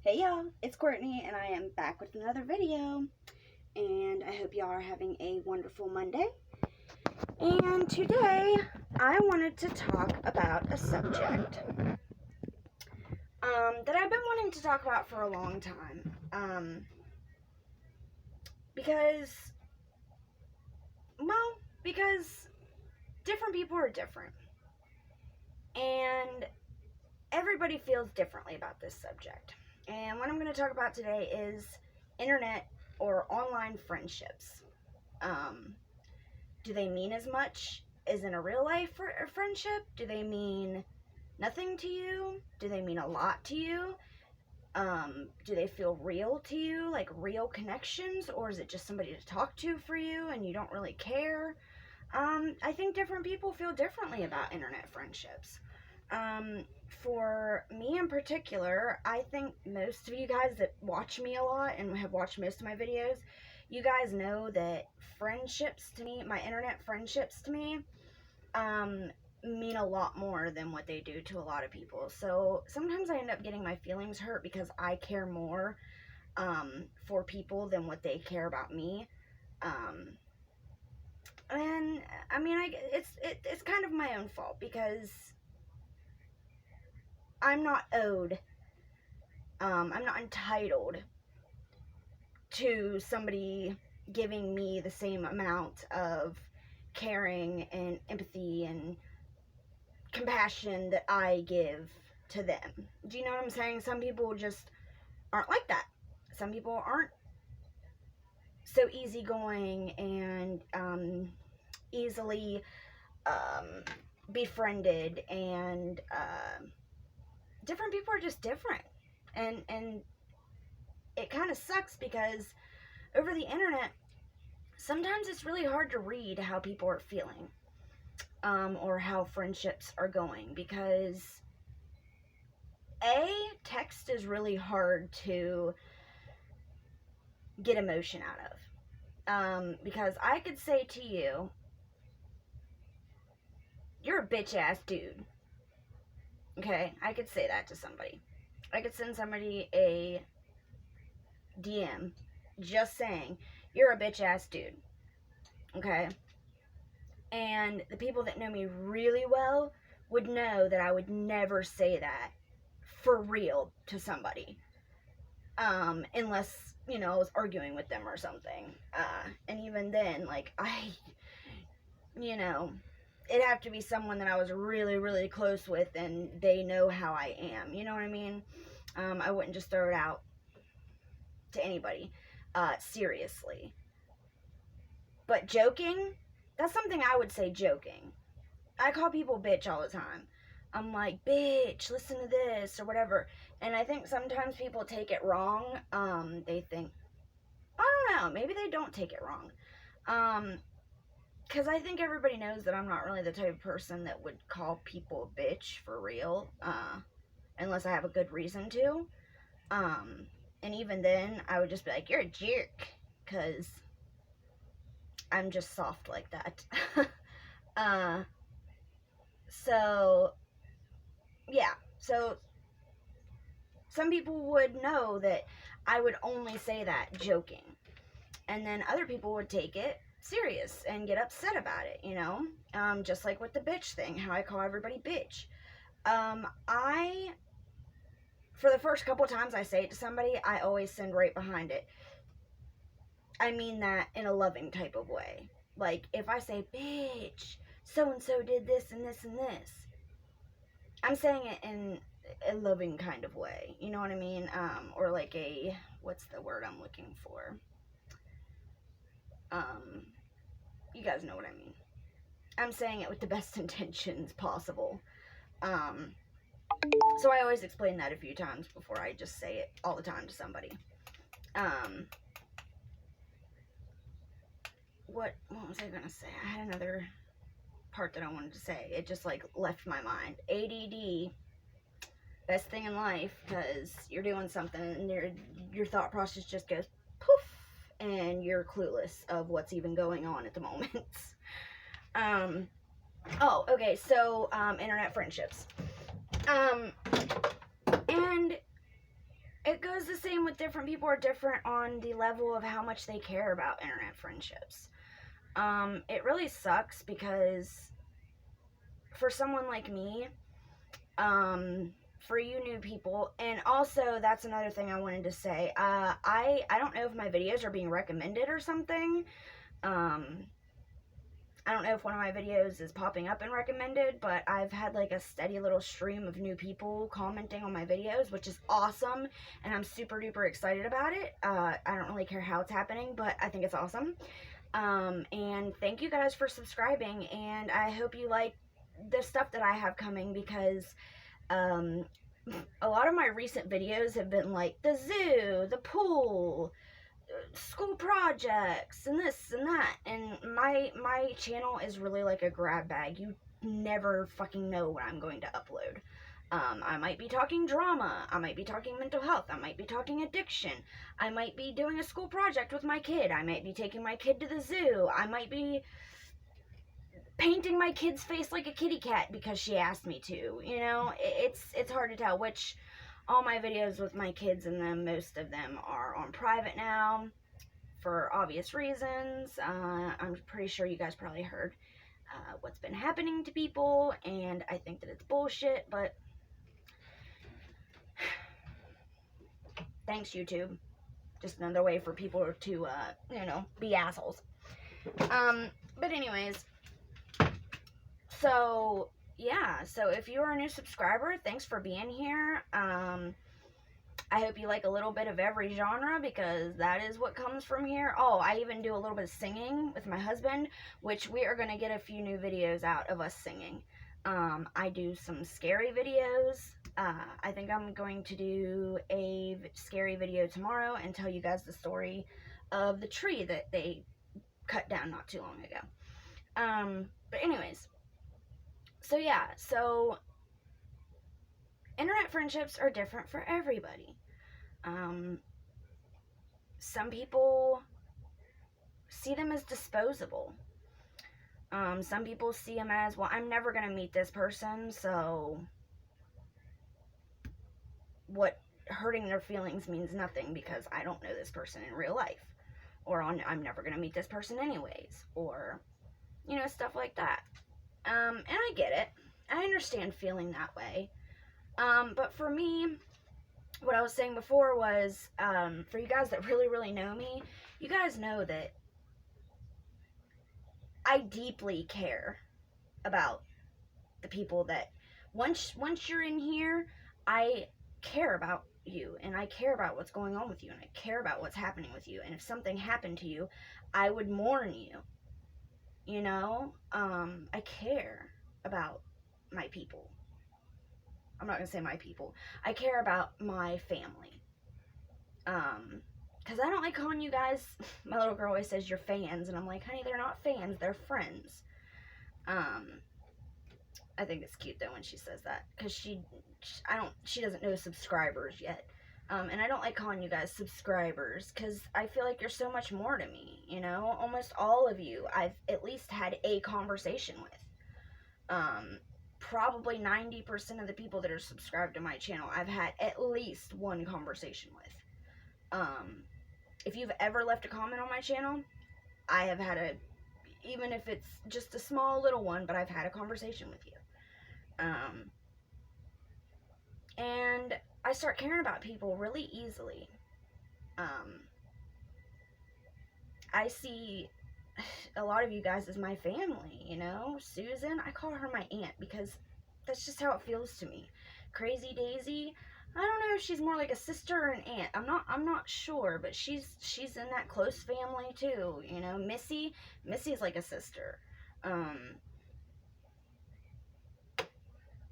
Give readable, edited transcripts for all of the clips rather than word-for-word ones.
Hey y'all, it's Courtney and I am back with another video, and I hope y'all are having a wonderful Monday. And today I wanted to talk about a subject that I've been wanting to talk about for a long time, because different people are different and everybody feels differently about this subject. And what I'm going to talk about today is internet or online friendships. Do they mean as much as in a real life friendship? Do they mean nothing to you? Do they mean a lot to you? Do they feel real to you, like real connections, or is it just somebody to talk to for you and you don't really care? I think different people feel differently about internet friendships. For me in particular, I think most of you guys that watch me a lot and have watched most of my videos, you guys know that friendships to me, my internet friendships to me, mean a lot more than what they do to a lot of people. So sometimes I end up getting my feelings hurt because I care more for people than what they care about me. And I mean, it's kind of my own fault because I'm not owed, I'm not entitled to somebody giving me the same amount of caring and empathy and compassion that I give to them. Do you know what I'm saying? Some people just aren't like that. Some people aren't so easygoing and easily befriended, and different people are just different, and it kind of sucks because over the internet sometimes it's really hard to read how people are feeling, or how friendships are going, because text is really hard to get emotion out of, because I could say to you, you're a bitch ass dude. Okay, I could say that to somebody. I could send somebody a DM just saying, you're a bitch ass dude. Okay? And the people that know me really well would know that I would never say that for real to somebody. Unless, I was arguing with them or something. And even then, like, it'd have to be someone that I was really, really close with and they know how I am. You know what I mean? I wouldn't just throw it out to anybody, seriously. But joking, that's something I would say joking. I call people bitch all the time. I'm like, bitch, listen to this, or whatever. And I think sometimes people take it wrong. They think, I don't know, maybe they don't take it wrong. Because I think everybody knows that I'm not really the type of person that would call people a bitch for real, unless I have a good reason to. And even then, I would just be like, you're a jerk, because I'm just soft like that. So, yeah, so some people would know that I would only say that joking, and then other people would take it serious and get upset about it, just like with the bitch thing, how I call everybody bitch. For the first couple times I say it to somebody, I always send right behind it, I mean that in a loving type of way. Like, if I say, bitch, so-and-so did this and this and this, I'm saying it in a loving kind of way. You know what I mean? Or like what's the word I'm looking for? You guys know what I mean. I'm saying it with the best intentions possible. So I always explain that a few times before I just say it all the time to somebody. What was I gonna say? I had another part that I wanted to say. It just like left my mind. ADD, best thing in life, because you're doing something and your thought process just goes poof, and you're clueless of what's even going on at the moment. Oh, okay, so internet friendships, and it goes the same with different people are different on the level of how much they care about internet friendships. It really sucks because for someone like me, for you new people, and also that's another thing I wanted to say. I don't know if my videos are being recommended or something. I don't know if one of my videos is popping up and recommended, but I've had like a steady little stream of new people commenting on my videos, which is awesome, and I'm super duper excited about it. I don't really care how it's happening, but I think it's awesome. And thank you guys for subscribing, and I hope you like the stuff that I have coming, because a lot of my recent videos have been like the zoo, the pool, school projects, and this and that, and my channel is really like a grab bag. You never fucking know what I'm going to upload. I might be talking drama, I might be talking mental health, I might be talking addiction, I might be doing a school project with my kid, I might be taking my kid to the zoo, I might be painting my kid's face like a kitty cat because she asked me to. You know, it's hard to tell, which all my videos with my kids in them, most of them are on private now for obvious reasons. I'm pretty sure you guys probably heard what's been happening to people, and I think that it's bullshit, but thanks, YouTube. Just another way for people to, you know, be assholes. But anyways, so yeah, so if you're a new subscriber, thanks for being here. I hope you like a little bit of every genre, because that is what comes from here. Oh, I even do a little bit of singing with my husband, which we are going to get a few new videos out of us singing. I do some scary videos. I think I'm going to do a scary video tomorrow and tell you guys the story of the tree that they cut down not too long ago. But anyways, so yeah, so internet friendships are different for everybody. Some people see them as disposable. Some people see them as, well, I'm never going to meet this person, so what, hurting their feelings means nothing because I don't know this person in real life. Or I'm never going to meet this person anyways. Or, you know, stuff like that. And I get it. I understand feeling that way. But for me, what I was saying before was, for you guys that really, really know me, you guys know that I deeply care about the people that, once you're in here, I care about you, and I care about what's going on with you, and I care about what's happening with you, and if something happened to you, I would mourn you, you know. I care about my people. I'm not gonna say my people. I care about my family. Because I don't like calling you guys, my little girl always says you're fans, and I'm like, honey, they're not fans, they're friends. I think it's cute though when she says that, because she doesn't know subscribers yet. And I don't like calling you guys subscribers, because I feel like you're so much more to me, you know? Almost all of you I've at least had a conversation with. Probably 90% of the people that are subscribed to my channel, I've had at least one conversation with. If you've ever left a comment on my channel, I have had even if it's just a small little one, but I've had a conversation with you. And I start caring about people really easily. I see a lot of you guys as my family, you know. Susan, I call her my aunt because that's just how it feels to me. Crazy Daisy, I don't know if she's more like a sister or an aunt. I'm not sure, but she's in that close family too, you know. Missy's like a sister.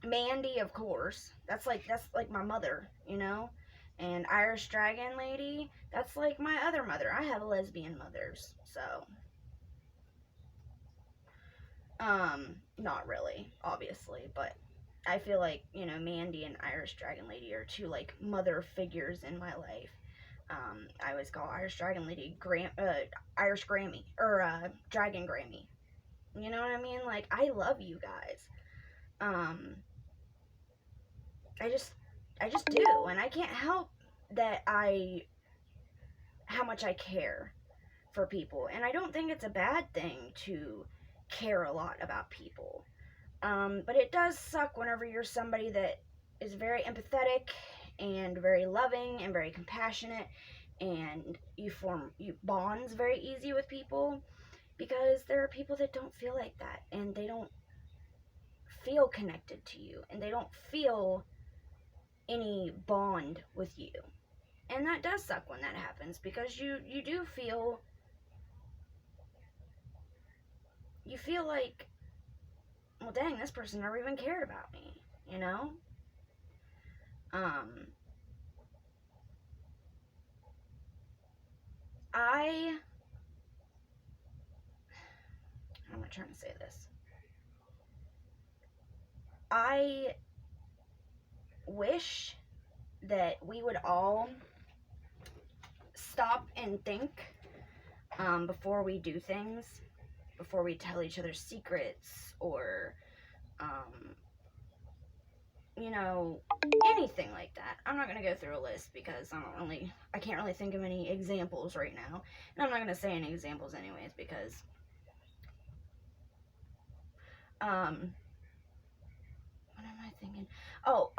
Mandy, of course, that's like my mother, you know. And Irish Dragon Lady, that's like my other mother. I have lesbian mothers, so not really, obviously, but I feel like, you know, Mandy and Irish Dragon Lady are two like mother figures in my life. I always call Irish Dragon Lady Irish Grammy, or Dragon Grammy. You know what I mean? Like, I love you guys. I just do, and I can't help how much I care for people. And I don't think it's a bad thing to care a lot about people. But it does suck whenever you're somebody that is very empathetic and very loving and very compassionate, and you bonds very easy with people, because there are people that don't feel like that, and they don't feel connected to you, and they don't feel any bond with you. And that does suck when that happens, because you do feel, you feel like, well, dang, this person never even cared about me, you know? How am I trying to say this? I wish that we would all stop and think before we do things, before we tell each other secrets, or anything like that. I'm not gonna go through a list because I can't really think of any examples right now, and I'm not gonna say any examples anyways, because what am I thinking? Oh,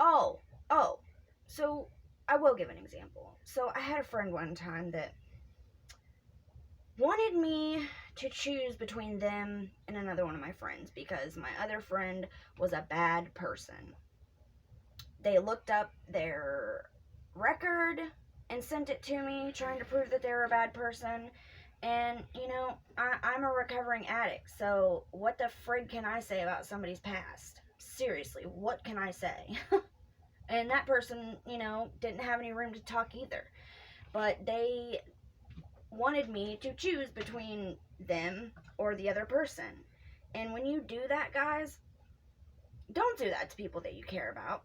so I will give an example. So I had a friend one time that wanted me to choose between them and another one of my friends, because my other friend was a bad person. They looked up their record and sent it to me, trying to prove that they were a bad person. And, I'm a recovering addict, so what the frig can I say about somebody's past? Seriously, what can I say? And that person, didn't have any room to talk either. But they wanted me to choose between them or the other person. And when you do that, guys, don't do that to people that you care about.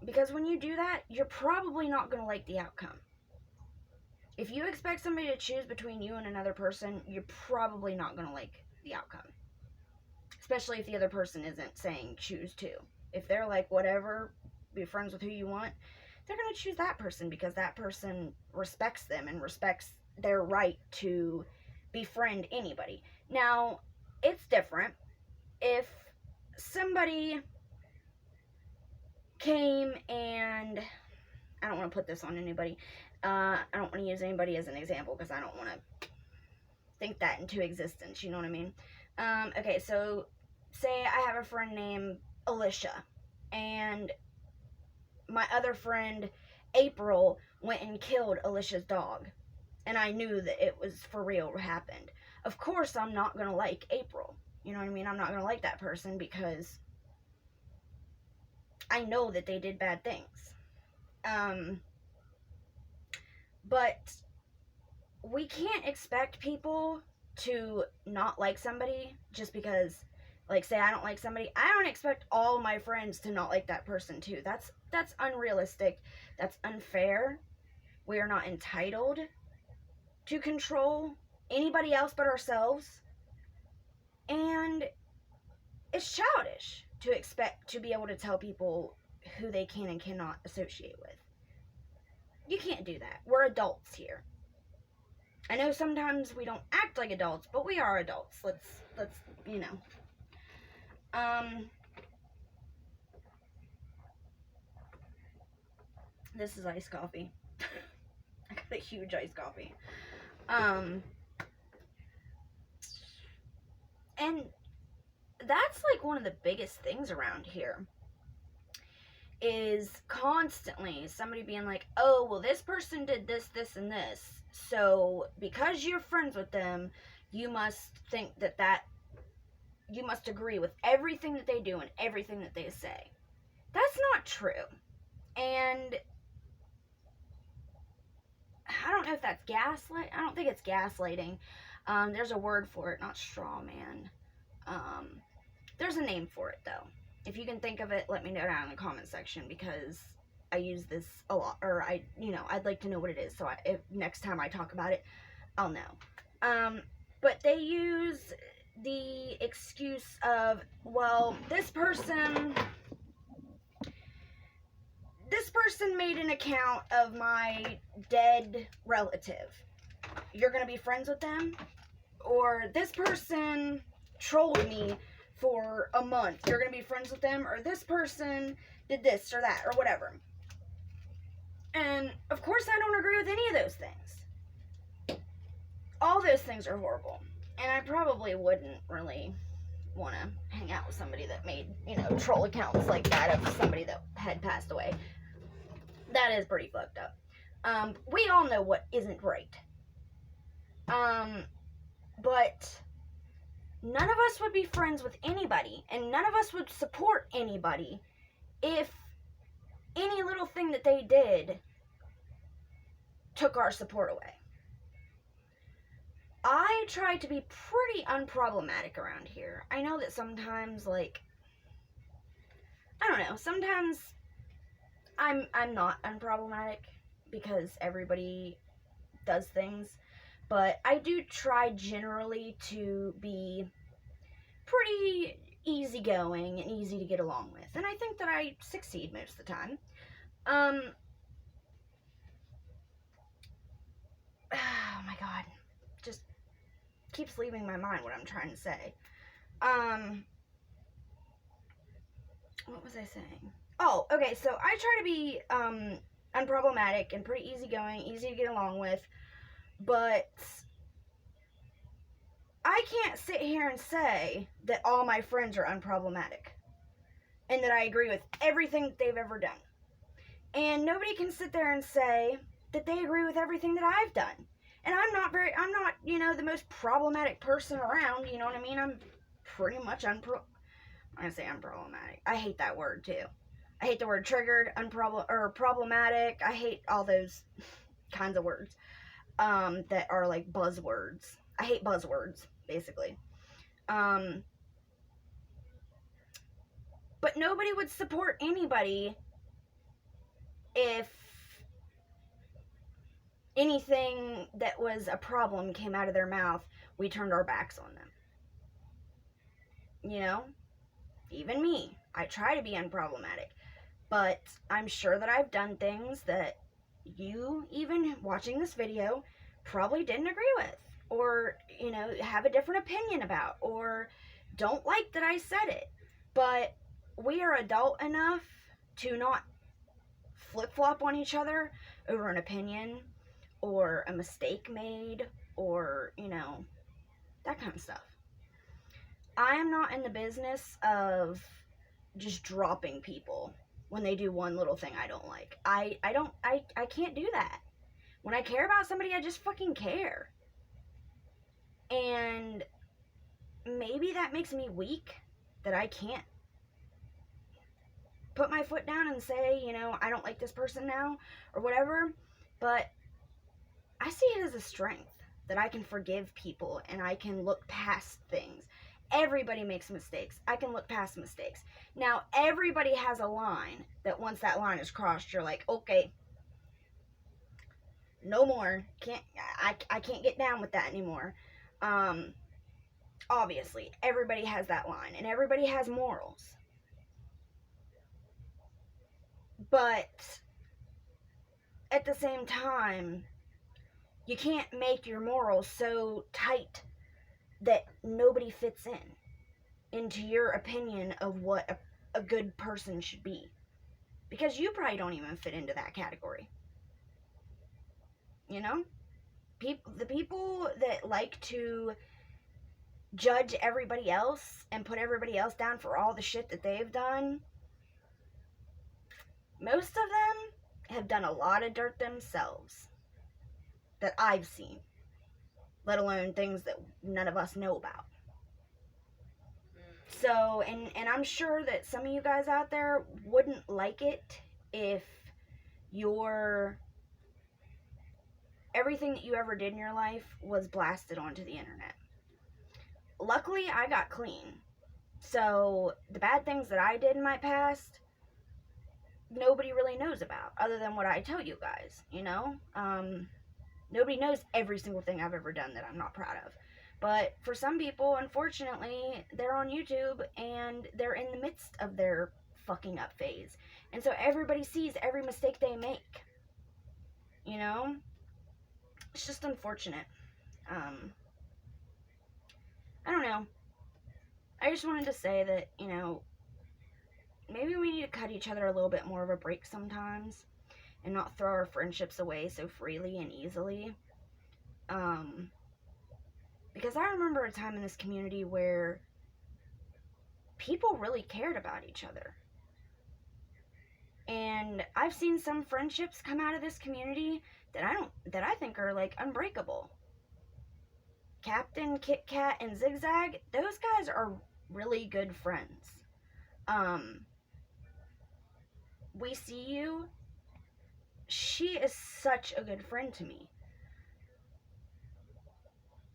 Because when you do that, you're probably not going to like the outcome. If you expect somebody to choose between you and another person, you're probably not going to like the outcome. Especially if the other person isn't saying choose two. If they're like, whatever, be friends with who you want, they're going to choose that person because that person respects them and respects their right to befriend anybody. Now, it's different if somebody came and, I don't want to put this on anybody, I don't want to use anybody as an example because I don't want to think that into existence, you know what I mean? Okay, so say I have a friend named Alicia, and my other friend April went and killed Alicia's dog, and I knew that it was for real what happened. Of course I'm not going to like April, you know what I mean? I'm not going to like that person because I know that they did bad things. But we can't expect people to not like somebody just because, like, say I don't like somebody. I don't expect all my friends to not like that person too. That's unrealistic. That's unfair. We are not entitled to control anybody else but ourselves. And it's childish to expect to be able to tell people who they can and cannot associate with. You can't do that. We're adults here. I know sometimes we don't act like adults, but we are adults. Let's this is iced coffee. I got a huge iced coffee. And that's like one of the biggest things around here, is constantly somebody being like, oh, well, this person did this, this, and this, so because you're friends with them, you must think that you must agree with everything that they do and everything that they say. That's not true. And I don't know if that's gaslight. I don't think it's gaslighting. There's a word for it, not straw man. There's a name for it, though. If you can think of it, let me know down in the comment section, because I use this a lot, or I'd like to know what it is, so if next time I talk about it, I'll know. But they use the excuse of, well, this person this person made an account of my dead relative. You're gonna be friends with them? Or this person trolled me for a month. You're gonna be friends with them? Or this person did this or that or whatever. And of course I don't agree with any of those things. All those things are horrible. And I probably wouldn't really want to hang out with somebody that made, troll accounts like that of somebody that had passed away. That is pretty fucked up. We all know what isn't right. But none of us would be friends with anybody, and none of us would support anybody if any little thing that they did took our support away. I try to be pretty unproblematic around here. I know that sometimes, I don't know, sometimes I'm not unproblematic because everybody does things, but I do try generally to be pretty easygoing and easy to get along with, and I think that I succeed most of the time. Oh my god, just keeps leaving my mind what I'm trying to say. What was I saying? Oh, okay, so I try to be unproblematic and pretty easygoing, easy to get along with, but I can't sit here and say that all my friends are unproblematic and that I agree with everything that they've ever done. And nobody can sit there and say that they agree with everything that I've done. And I'm not, the most problematic person around, you know what I mean? I'm pretty much I'm gonna say unproblematic. I hate that word too. I hate the word triggered, problematic. I hate all those kinds of words that are like buzzwords. I hate buzzwords, basically. But nobody would support anybody if anything that was a problem came out of their mouth, we turned our backs on them. Even me. I try to be unproblematic. But I'm sure that I've done things that you, even watching this video, probably didn't agree with. Or, have a different opinion about. Or don't like that I said it. But we are adult enough to not flip-flop on each other over an opinion or a mistake made or, that kind of stuff. I am not in the business of just dropping people when they do one little thing I don't like. I can't do that. When I care about somebody, I just fucking care. And maybe that makes me weak, that I can't put my foot down and say, I don't like this person now, or whatever, but I see it as a strength, that I can forgive people, and I can look past things. Everybody makes mistakes. I can look past mistakes. Now, everybody has a line that once that line is crossed, you're like, okay, no more. I can't get down with that anymore. Obviously, everybody has that line, and everybody has morals. But at the same time, you can't make your morals so tight that nobody fits into your opinion of what a good person should be. Because you probably don't even fit into that category. The people that like to judge everybody else and put everybody else down for all the shit that they've done, most of them have done a lot of dirt themselves that I've seen, let alone things that none of us know about. So, and I'm sure that some of you guys out there wouldn't like it if everything that you ever did in your life was blasted onto the internet. Luckily, I got clean. So, the bad things that I did in my past, nobody really knows about, other than what I tell you guys, Nobody knows every single thing I've ever done that I'm not proud of. But for some people, unfortunately, they're on YouTube and they're in the midst of their fucking up phase. And so everybody sees every mistake they make. You know? It's just unfortunate. I don't know. I just wanted to say that, you know, maybe we need to cut each other a little bit more of a break sometimes and not throw our friendships away so freely and easily. Because I remember a time in this community where people really cared about each other. And I've seen some friendships come out of this community that I think are like unbreakable. Captain, Kit Kat, and Zigzag, those guys are really good friends. We See You, she is such a good friend to me.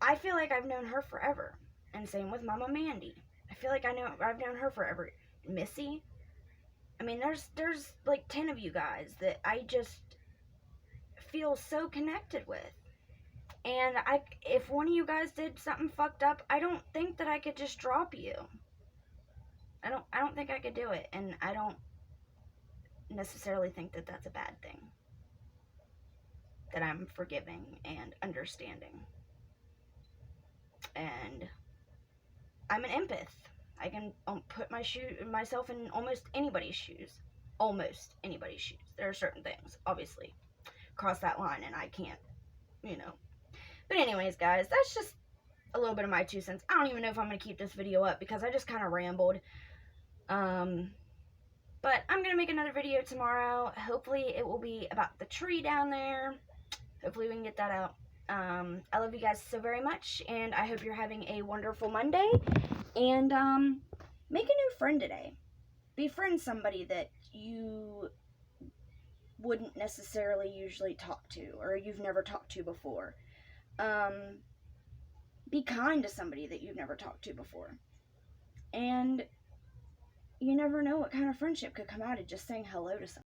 I feel like I've known her forever. And same with Mama Mandy. I feel like I've known her forever. Missy. I mean, there's like 10 of you guys that I just feel so connected with. And if one of you guys did something fucked up, I don't think that I could just drop you. I don't think I could do it, and I don't necessarily think that that's a bad thing. That I'm forgiving and understanding. And I'm an empath. I can put myself in almost anybody's shoes. Almost anybody's shoes. There are certain things, obviously, cross that line, and I can't, you know. But anyways, guys, that's just a little bit of my 2 cents. I don't even know if I'm going to keep this video up because I just kind of rambled. But I'm going to make another video tomorrow. Hopefully it will be about the tree down there. Hopefully we can get that out. I love you guys so very much, and I hope you're having a wonderful Monday. And make a new friend today. Befriend somebody that you wouldn't necessarily usually talk to, or you've never talked to before. Be kind to somebody that you've never talked to before. And you never know what kind of friendship could come out of just saying hello to somebody.